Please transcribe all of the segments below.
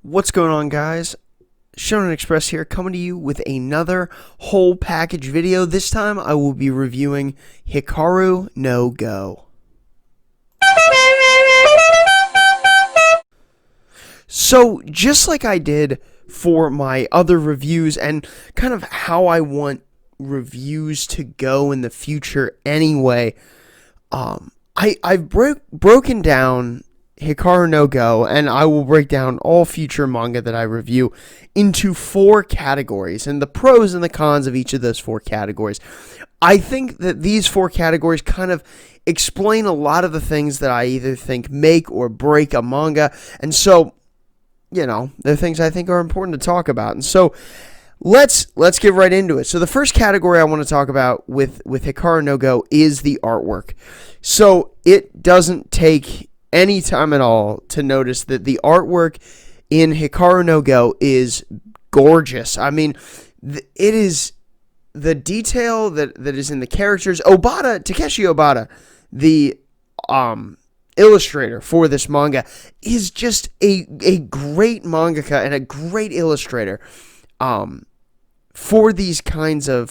What's going on, guys? Shonen Express here, coming to you with another whole package video. This time I will be reviewing Hikaru no Go. So, just like I did for my other reviews and kind of how I want reviews to go in the future anyway, I've broken down Hikaru no Go, and I will break down all future manga that I review into four categories, and the pros and the cons of each of those four categories. I think that these four categories kind of explain a lot of the things that I either think make or break a manga, and so, they're things I think are important to talk about. And so, let's get right into it. So the first category I want to talk about with Hikaru no Go is the artwork. So it doesn't take any time at all to notice that the artwork in Hikaru no Go is gorgeous. I mean, it is the detail that is in the characters. Takeshi Obata, the illustrator for this manga, is just a great mangaka and a great illustrator. For these kinds of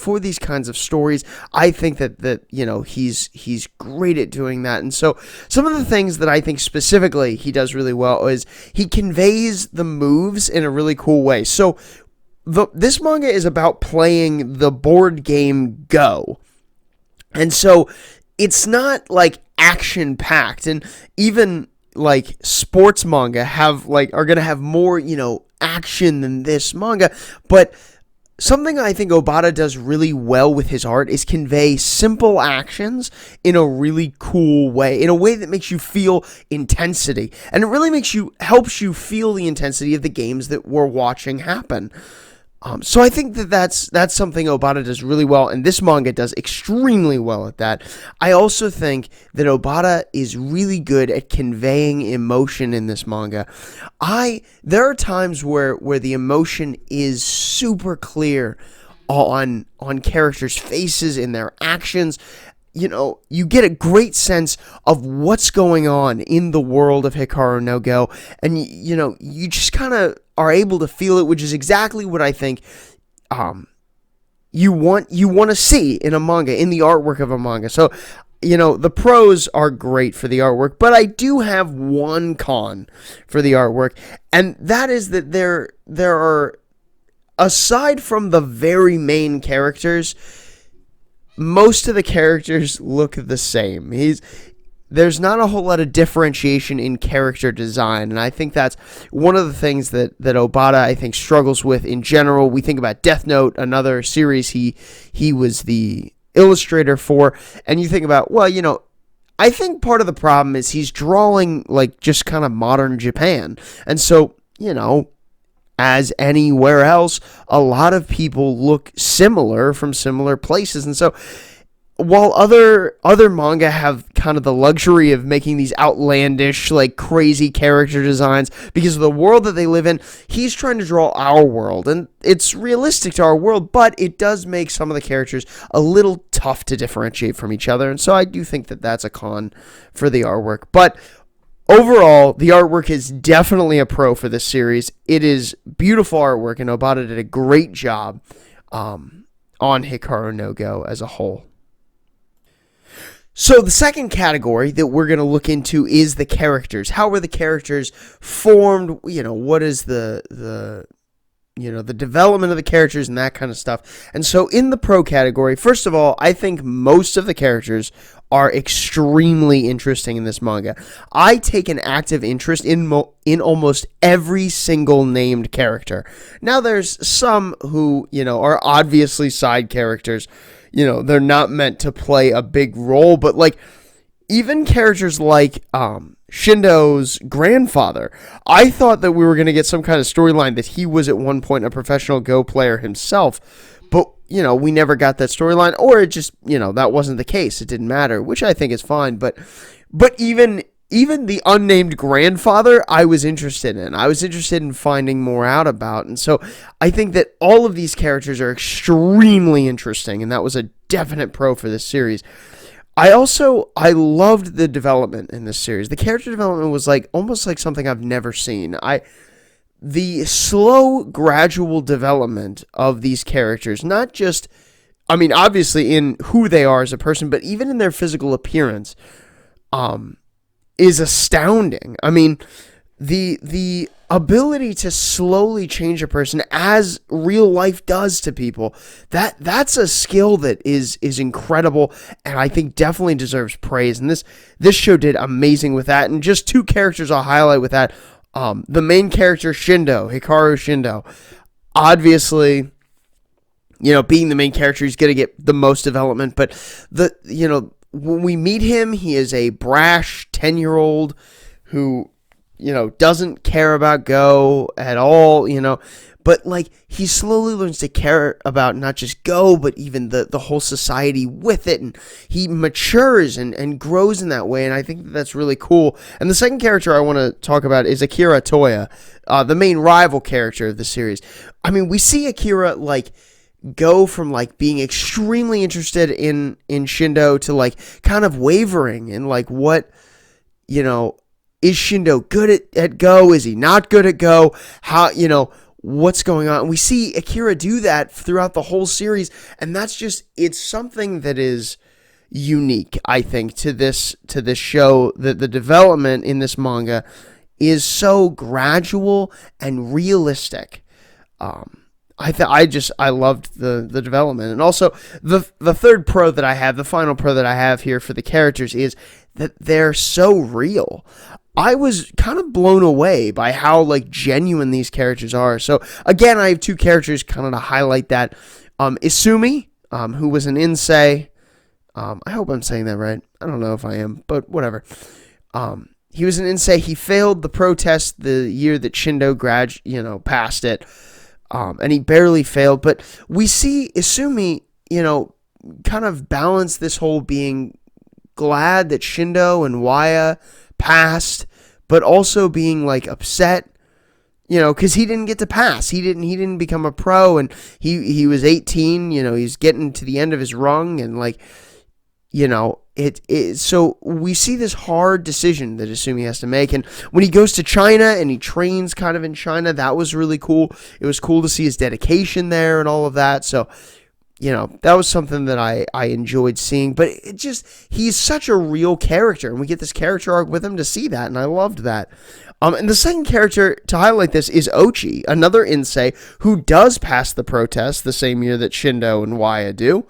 stories, I think that he's great at doing that. And so some of the things that I think specifically he does really well is he conveys the moves in a really cool way. So this manga is about playing the board game Go. And so it's not like action packed, and even like sports manga are going to have more, action than this manga, but something I think Obata does really well with his art is convey simple actions in a really cool way, in a way that makes you feel intensity, and it really helps you feel the intensity of the games that we're watching happen. So I think that's something Obata does really well, and this manga does extremely well at that. I also think that Obata is really good at conveying emotion in this manga. There are times where the emotion is super clear on characters' faces, in their actions. You get a great sense of what's going on in the world of Hikaru no Go, and you just kind of are able to feel it, which is exactly what I think you want to see in a manga, in the artwork of a manga. So, the pros are great for the artwork, but I do have one con for the artwork, and that is that there are, aside from the very main characters, most of the characters look the same. There's not a whole lot of differentiation in character design, and I think that's one of the things that Obata, I think, struggles with in general. We think about Death Note, another series he was the illustrator for, and you think about, I think part of the problem is he's drawing like just kind of modern Japan, and so, as anywhere else, a lot of people look similar from similar places. And so while other manga have kind of the luxury of making these outlandish, like crazy character designs because of the world that they live in, he's trying to draw our world, and it's realistic to our world, but it does make some of the characters a little tough to differentiate from each other. And so I do think that that's a con for the artwork. But overall, the artwork is definitely a pro for this series. It is beautiful artwork, and Obata did a great job on Hikaru no Go as a whole. So the second category that we're going to look into is the characters. How were the characters formed? What is the development of the characters and that kind of stuff. And so in the pro category, first of all, I think most of the characters are extremely interesting in this manga. I take an active interest in almost every single named character. Now there's some who, are obviously side characters. They're not meant to play a big role, but like even characters like Shindo's grandfather, I thought that we were going to get some kind of storyline that he was at one point a professional Go player himself, but we never got that storyline, or it just that wasn't the case. It didn't matter, which I think is fine. But even the unnamed grandfather, I was interested in. I was interested in finding more out about, and so I think that all of these characters are extremely interesting, and that was a definite pro for this series. I loved the development in this series. The character development was almost like something I've never seen. the slow, gradual development of these characters, not just, I mean, obviously in who they are as a person, but even in their physical appearance, is astounding. I mean, the ability to slowly change a person as real life does to people, that's a skill that is incredible, and I think definitely deserves praise. And this show did amazing with that. And just two characters I'll highlight with that. The main character, Hikaru Shindo, obviously, being the main character, he's going to get the most development. But when we meet him, he is a brash 10-year-old who, doesn't care about Go at all, but like he slowly learns to care about not just Go, but even the whole society with it. And he matures and grows in that way. And I think that's really cool. And the second character I want to talk about is Akira Toya, the main rival character of the series. I mean, we see Akira go from being extremely interested in Shindo to kind of wavering and what, is Shindo good at Go? Is he not good at Go? How, what's going on? And we see Akira do that throughout the whole series, and that's just, it's something that is unique, I think, to this show. That the development in this manga is so gradual and realistic. I loved the development. And also the third pro that I have, the final pro that I have here for the characters, is that they're so real. I was kind of blown away by how genuine these characters are. So again, I have two characters kind of to highlight that. Isumi, who was an insei. I hope I'm saying that right. I don't know if I am, but whatever. He was an insei. He failed the protest the year that Shindo passed it. And he barely failed. But we see Isumi, kind of balance this whole being glad that Shindo and Waya passed, but also being upset, because he didn't get to pass. He didn't become a pro, and he was 18. He's getting to the end of his rung, and so we see this hard decision that Isumi has to make. And when he goes to China and he trains kind of in China, that was really cool. It was cool to see his dedication there and all of that. So, that was something that I enjoyed seeing. But he's such a real character, and we get this character arc with him to see that, and I loved that. And the second character to highlight this is Ochi, another insei who does pass the protest the same year that Shindo and Waya do.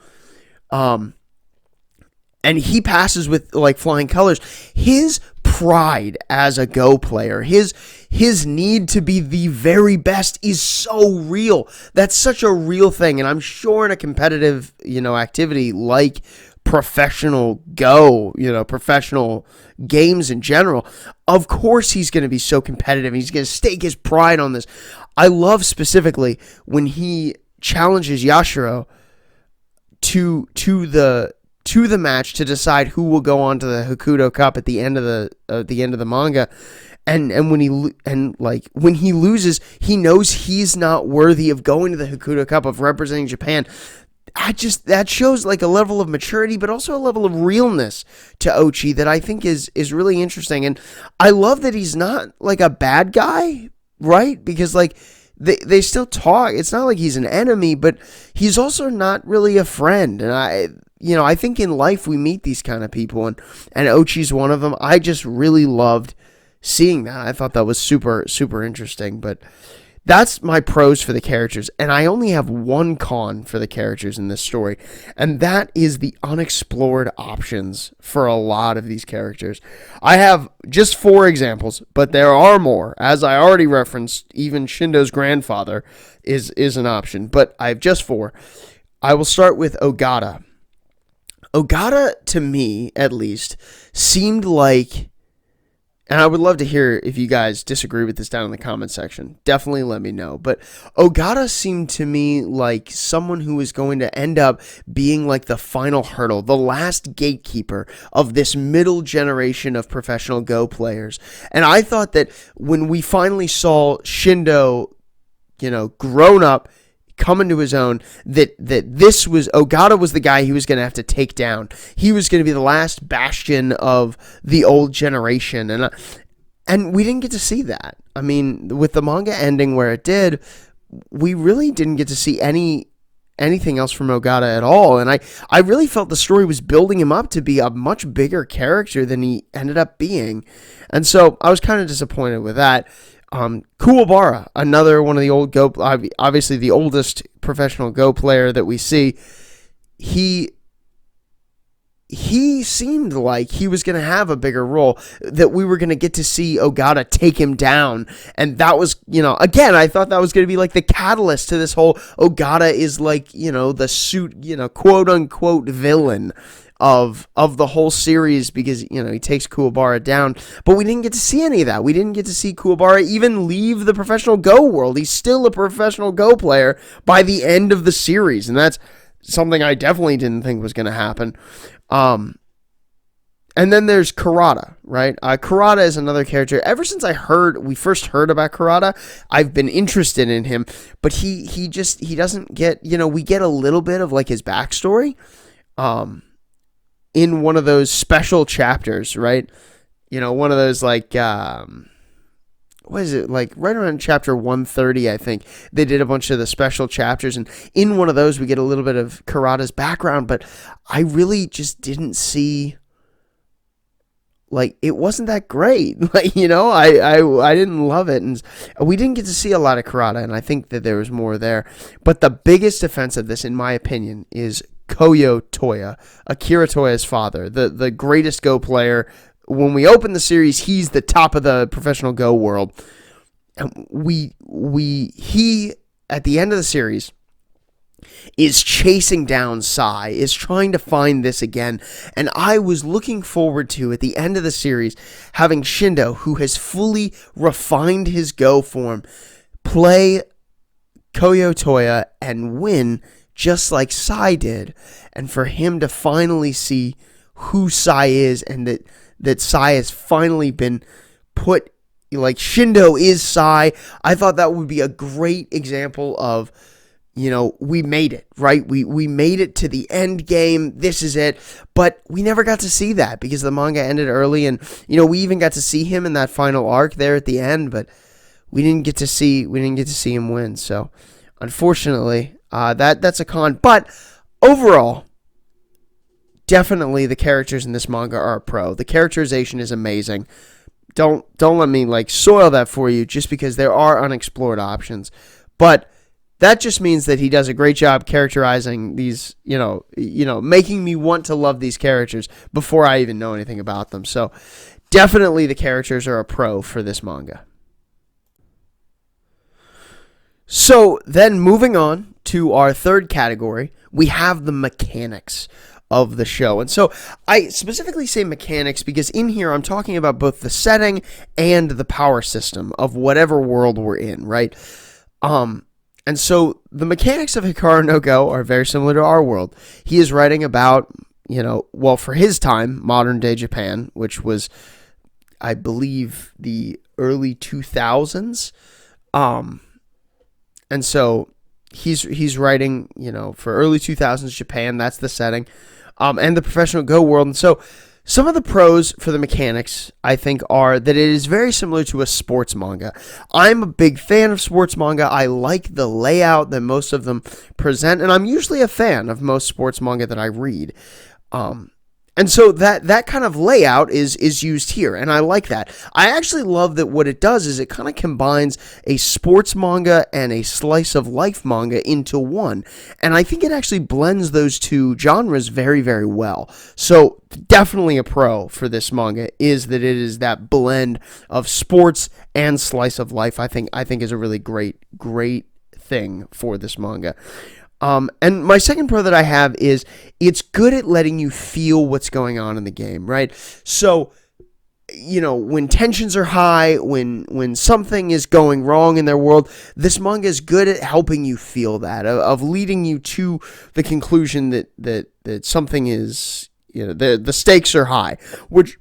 And he passes with flying colors. His pride as a Go player, his need to be the very best is so real. That's such a real thing. And I'm sure in a competitive, activity like professional Go, professional games in general, of course he's going to be so competitive. He's going to stake his pride on this. I love specifically when he challenges Yashiro to the match to decide who will go on to the Hokuto Cup at the end of the manga, and when he loses, he knows he's not worthy of going to the Hokuto Cup, of representing Japan. That shows a level of maturity, but also a level of realness to Ochi that I think is really interesting. And I love that he's not a bad guy, right? Because they still talk. It's not like he's an enemy, but he's also not really a friend. And I think in life we meet these kind of people, and Ochi's one of them. I just really loved seeing that. I thought that was super, super interesting. But that's my pros for the characters, and I only have one con for the characters in this story, and that is the unexplored options for a lot of these characters. I have just 4 examples, but there are more. As I already referenced, even Shindo's grandfather is an option, but I have just 4. I will start with Ogata. Ogata, to me, at least, seemed like, and I would love to hear if you guys disagree with this down in the comment section. Definitely let me know. But Ogata seemed to me like someone who was going to end up being the final hurdle, the last gatekeeper of this middle generation of professional Go players. And I thought that when we finally saw Shindo, grown up, come into his own, that this was Ogata was the guy he was going to have to take down. He was going to be the last bastion of the old generation, and And we didn't get to see that. I mean, with the manga ending where it did, we really didn't get to see anything else from Ogata at all. And I really felt the story was building him up to be a much bigger character than he ended up being. And so I was kind of disappointed with that. Kuwabara, another one of the old Go, obviously the oldest professional Go player that we see, he seemed like he was going to have a bigger role, that we were going to get to see Ogata take him down. And that was, again, I thought that was going to be like the catalyst to this whole Ogata is like, the suit, quote unquote villain of the whole series, because, he takes Kuwabara down. But we didn't get to see any of that. We didn't get to see Kuwabara even leave the professional Go world. He's still a professional Go player by the end of the series. And that's something I definitely didn't think was going to happen. And then there's Kurata, right? Kurata is another character. Ever since we first heard about Kurata, I've been interested in him, but he doesn't get, we get a little bit of like his backstory, in one of those special chapters, right? One of those like, what is it, like right around chapter 130, I think they did a bunch of the special chapters, and in one of those we get a little bit of Kurata's background, but I really just didn't see, like, it wasn't that great. Like, I didn't love it, and we didn't get to see a lot of Kurata, and I think that there was more there. But the biggest defense of this, in my opinion, is Koyo Toya, Akira Toya's father, the greatest Go player. When we open the series, he's the top of the professional Go world. And he at the end of the series is chasing down Sai, is trying to find this again. And I was looking forward to, at the end of the series, having Shindo, who has fully refined his Go form, play Koyo Toya and win just like Sai did. And for him to finally see who Sai is, and that Sai has finally been put, like, Shindo is Sai. I thought that would be a great example of, we made it, right? We made it to the end game. This is it. But we never got to see that because the manga ended early, and, we even got to see him in that final arc there at the end, but we didn't get to see him win. So unfortunately, that's a con. But overall, definitely the characters in this manga are a pro. The characterization is amazing. Don't let me like soil that for you just because there are unexplored options. But that just means that he does a great job characterizing these, making me want to love these characters before I even know anything about them. So definitely the characters are a pro for this manga. So then moving on to our third category, we have the mechanics of the show. And so I specifically say mechanics because in here I'm talking about both the setting and the power system of whatever world we're in, right? And so the mechanics of Hikaru no Go are very similar to our world. He is writing about, for his time, modern day Japan, which was, I believe, the early 2000s. And so he's writing, for early 2000s Japan. That's the setting. And the professional Go world. And so some of the pros for the mechanics, I think, are that it is very similar to a sports manga. I'm a big fan of sports manga. I like the layout that most of them present, and I'm usually a fan of most sports manga that I read. And so that kind of layout is used here, and I like that. I actually love that what it does is it kind of combines a sports manga and a slice of life manga into one, and I think it actually blends those two genres very, very well. So definitely a pro for this manga is that it is that blend of sports and slice of life. I think is a really great thing for this manga. And my second pro that I have is it's good at letting you feel what's going on in the game, right? So, when tensions are high, when something is going wrong in their world, this manga is good at helping you feel that, of leading you to the conclusion that something is, the stakes are high, which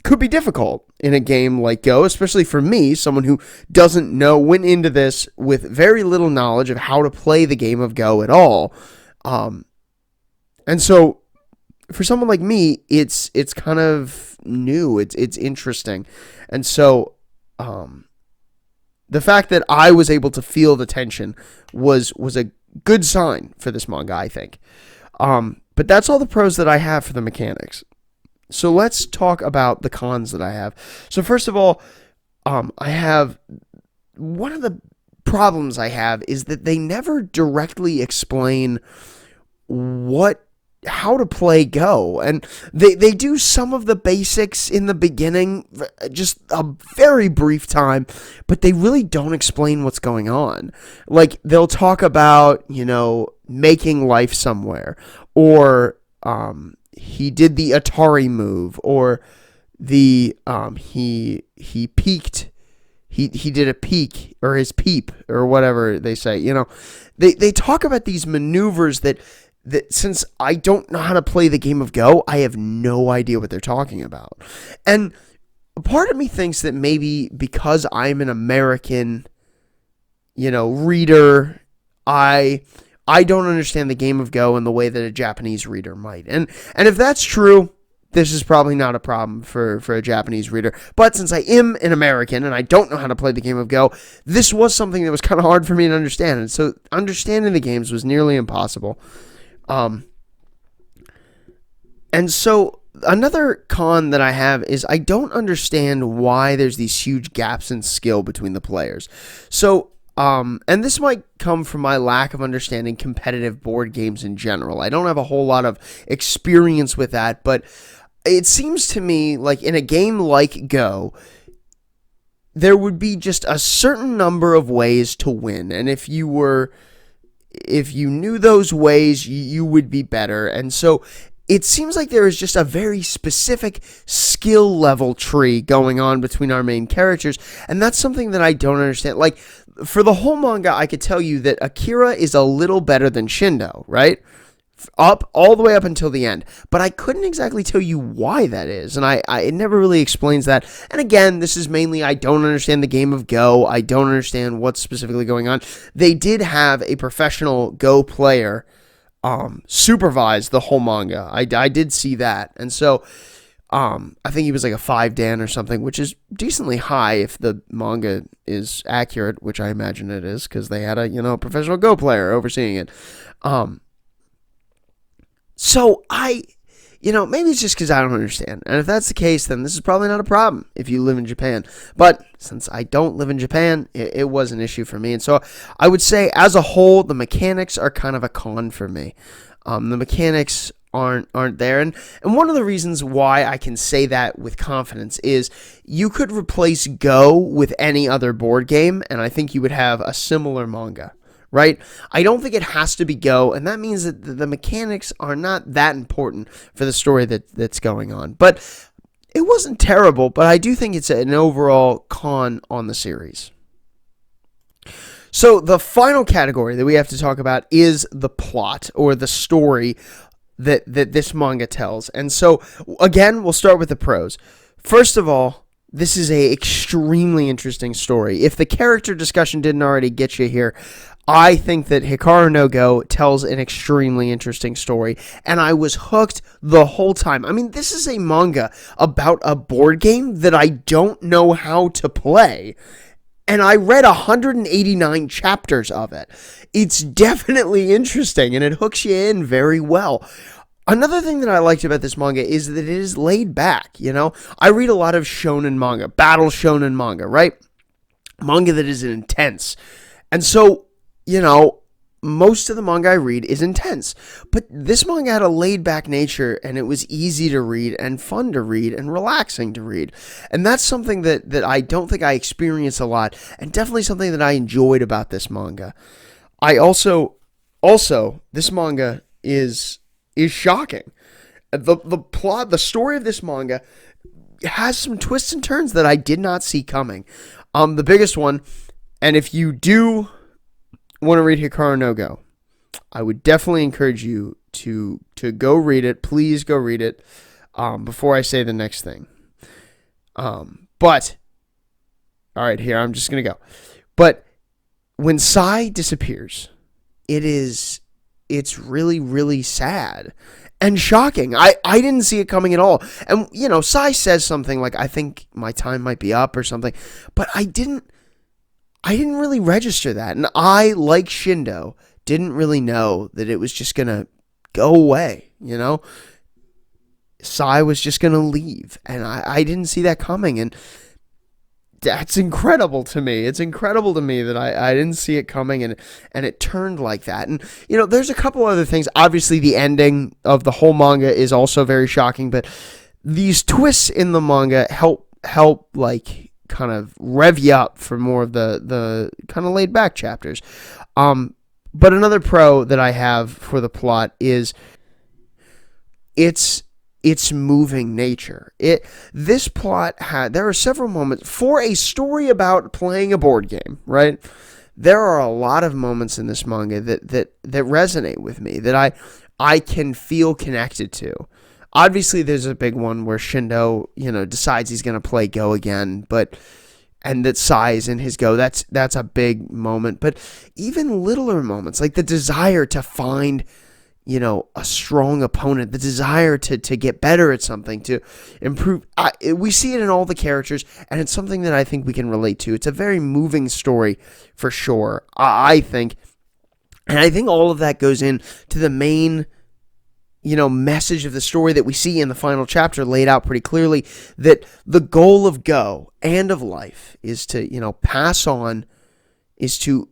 could be difficult in a game like Go, especially for me, someone who went into this with very little knowledge of how to play the game of Go at all. And so for someone like me, it's kind of new. It's interesting. And so the fact that I was able to feel the tension was a good sign for this manga, I think. But that's all the pros that I have for the mechanics. So let's talk about the cons that I have. So first of all, I have one of the problems I have is that they never directly explain how to play Go. And they do some of the basics in the beginning, just a very brief time, but they really don't explain what's going on. Like, they'll talk about, making life somewhere, or he did the Atari move, or he peaked. He did a peak, or his peep, or whatever they say. They talk about these maneuvers that since I don't know how to play the game of Go, I have no idea what they're talking about. And part of me thinks that maybe because I'm an American, reader, I don't understand the game of Go in the way that a Japanese reader might. And if that's true, this is probably not a problem for a Japanese reader. But since I am an American and I don't know how to play the game of Go, this was something that was kind of hard for me to understand. And so understanding the games was nearly impossible. And so another con that I have is I don't understand why there's these huge gaps in skill between the players. So, and this might come from my lack of understanding competitive board games in general. I don't have a whole lot of experience with that, but it seems to me like in a game like Go, there would be just a certain number of ways to win. And if you knew those ways, you would be better. And so it seems like there is just a very specific skill level tree going on between our main characters. And that's something that I don't understand. Like, for the whole manga, I could tell you that Akira is a little better than Shindo, right? All the way up until the end. But I couldn't exactly tell you why that is. And it never really explains that. And again, this is mainly I don't understand the game of Go. I don't understand what's specifically going on. They did have a professional Go player supervise the whole manga. I did see that. And so I think he was like a 5 Dan or something, which is decently high if the manga is accurate, which I imagine it is, because they had a professional Go player overseeing it. So maybe it's just because I don't understand. And if that's the case, then this is probably not a problem if you live in Japan. But since I don't live in Japan, it was an issue for me. And so I would say, as a whole, the mechanics are kind of a con for me. The mechanics aren't there. And one of the reasons why I can say that with confidence is you could replace Go with any other board game, and I think you would have a similar manga. Right? I don't think it has to be Go, and that means that the mechanics are not that important for the story that's going on. But it wasn't terrible, but I do think it's an overall con on the series. So the final category that we have to talk about is the plot, or the story that this manga tells. And so, again, we'll start with the pros. First of all, this is a extremely interesting story. If the character discussion didn't already get you here, I think that Hikaru no Go tells an extremely interesting story, and I was hooked the whole time. I mean, this is a manga about a board game that I don't know how to play, and I read 189 chapters of it. It's definitely interesting, and it hooks you in very well. Another thing that I liked about this manga is that it is laid back, I read a lot of shonen manga, battle shonen manga, right? Manga that is intense. And so, most of the manga I read is intense. But this manga had a laid-back nature, and it was easy to read, and fun to read, and relaxing to read. And that's something that I don't think I experience a lot, and definitely something that I enjoyed about this manga. I also, this manga is shocking. The plot, the story of this manga has some twists and turns that I did not see coming. The biggest one, and if you do want to read Hikaru no Go, I would definitely encourage you to go read it. Please go read it before I say the next thing. But all right, here I'm just gonna go. But when Sai disappears, it's really, really sad. and shocking. I didn't see it coming at all. And, Sai says something like, I think my time might be up or something, but I didn't really register that. And I, like Shindo, didn't really know that it was just going to go away, Sai was just going to leave. And I didn't see that coming. And that's incredible to me. It's incredible to me that I didn't see it coming and it turned like that. And, there's a couple other things. Obviously, the ending of the whole manga is also very shocking, but these twists in the manga help like kind of rev you up for more of the kind of laid back chapters. But another pro that I have for the plot is its moving nature. This plot there are several moments for a story about playing a board game, right? There are a lot of moments in this manga that resonate with me, that I can feel connected to. Obviously, there's a big one where Shindo, decides he's going to play Go again, and that Sai is in his Go. That's a big moment. But even littler moments, like the desire to find, a strong opponent, the desire to get better at something, to improve. We see it in all the characters, and it's something that I think we can relate to. It's a very moving story for sure, I think. And I think all of that goes in to the main, message of the story that we see in the final chapter, laid out pretty clearly, that the goal of Go and of life is to, pass on, is to,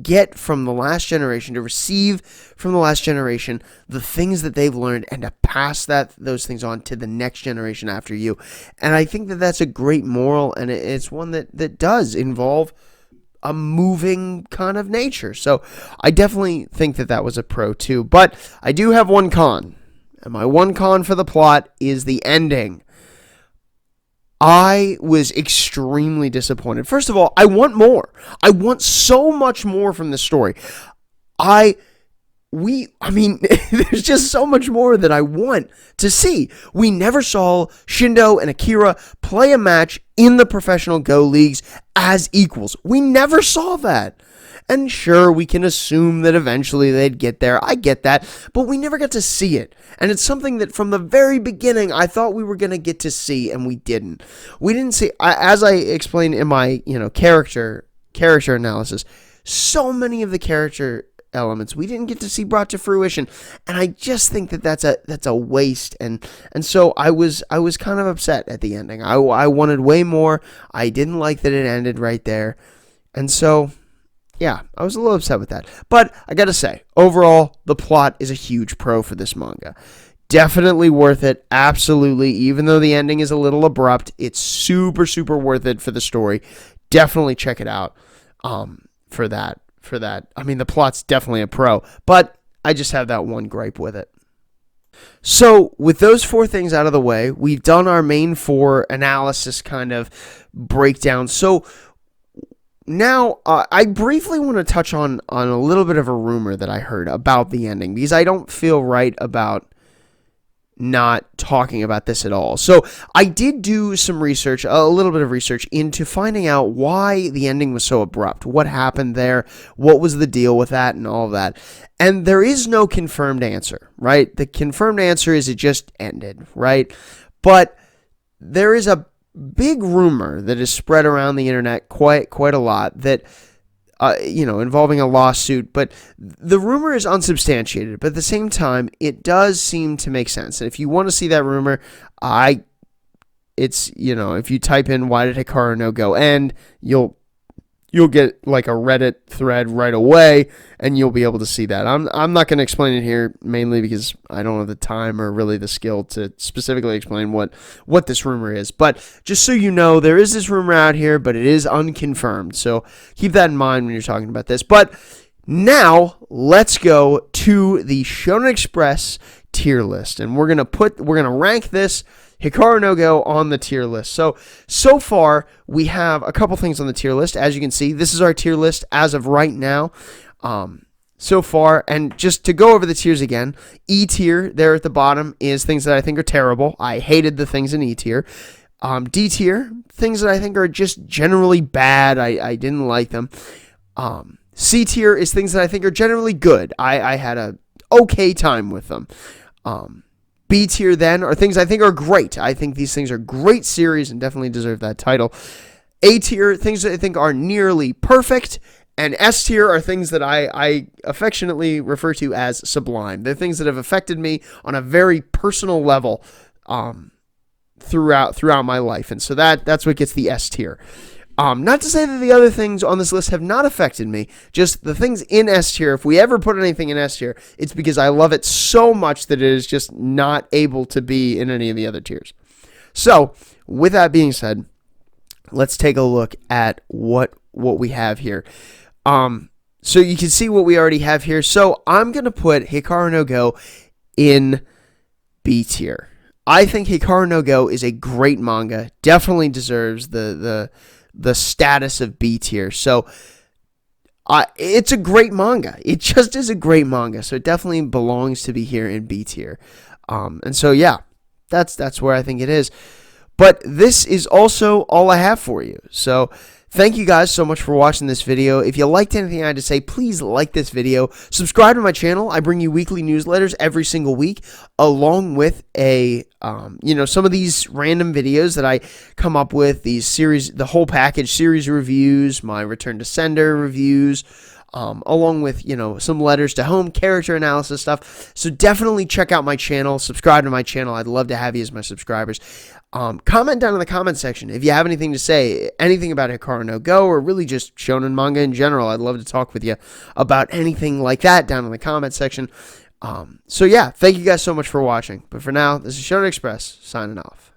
get from the last generation, to receive from the last generation the things that they've learned, and to pass those things on to the next generation after you. And I think that that's a great moral, and it's one that does involve a moving kind of nature. So I definitely think that was a pro too. But I do have one con, and my one con for the plot is the ending. I was extremely disappointed. First of all, I want more. I want so much more from this story. There's just so much more that I want to see. We never saw Shindo and Akira play a match in the professional Go leagues as equals. We never saw that. And sure, we can assume that eventually they'd get there. I get that. But we never got to see it. And it's something that from the very beginning, I thought we were going to get to see, and we didn't. We didn't see, as I explained in my, character analysis, so many of the character elements we didn't get to see brought to fruition, and I just think that that's a waste, and so I was kind of upset at the ending. I wanted way more. I didn't like that it ended right there, and so yeah, I was a little upset with that. But I gotta say, overall, the plot is a huge pro for this manga. Definitely worth it, absolutely. Even though the ending is a little abrupt, it's super, super worth it for the story. Definitely check it out for that. I mean, the plot's definitely a pro, but I just have that one gripe with it. So, with those four things out of the way, we've done our main four analysis kind of breakdown. So, now, I briefly want to touch on a little bit of a rumor that I heard about the ending, because I don't feel right about not talking about this at all. So I did do some research, a little bit of research, into finding out why the ending was so abrupt. What happened there? What was the deal with that and all of that? And there is no confirmed answer, right? The confirmed answer is it just ended, right? But there is a big rumor that is spread around the internet quite a lot that involving a lawsuit, but the rumor is unsubstantiated, but at the same time, it does seem to make sense. And if you want to see that rumor, if you type in "why did Hikaru no Go end," you'll get like a Reddit thread right away, and you'll be able to see that. I'm not going to explain it here, mainly because I don't have the time or really the skill to specifically explain what this rumor is. But just so you know, there is this rumor out here, but it is unconfirmed. So keep that in mind when you're talking about this. But now let's go to the Shonen Express tier list, and we're gonna rank this Hikaru no Go on the tier list. So far, we have a couple things on the tier list. As you can see, this is our tier list as of right now. So far, and just to go over the tiers again, E tier there at the bottom is things that I think are terrible. I hated the things in E tier. D tier, things that I think are just generally bad. I didn't like them. C tier is things that I think are generally good. I had a okay time with them. B tier then are things I think are great. I think these things are great series and definitely deserve that title. A tier, things that I think are nearly perfect. And S tier are things that I affectionately refer to as sublime. They're things that have affected me on a very personal level throughout my life. And so that's what gets the S tier. Not to say that the other things on this list have not affected me, just the things in S tier, if we ever put anything in S tier, it's because I love it so much that it is just not able to be in any of the other tiers. So, with that being said, let's take a look at what we have here. So you can see what we already have here. So I'm going to put Hikaru no Go in B tier. I think Hikaru no Go is a great manga. Definitely deserves the status of B tier. So it's a great manga. It just is a great manga. So it definitely belongs to be here in B tier. And so yeah, that's where I think it is. But this is also all I have for you. So thank you guys so much for watching this video. If you liked anything I had to say, please like this video. Subscribe to my channel. I bring you weekly newsletters every single week, along with some of these random videos that I come up with, these series, the whole package, series reviews, my Return to Sender reviews, along with, some letters to home, character analysis stuff. So definitely check out my channel, subscribe to my channel. I'd love to have you as my subscribers. Comment down in the comment section if you have anything to say, anything about Hikaru no Go, or really just shonen manga in general. I'd love to talk with you about anything like that down in the comment section. So yeah, thank you guys so much for watching. But for now, this is Shonen Express signing off.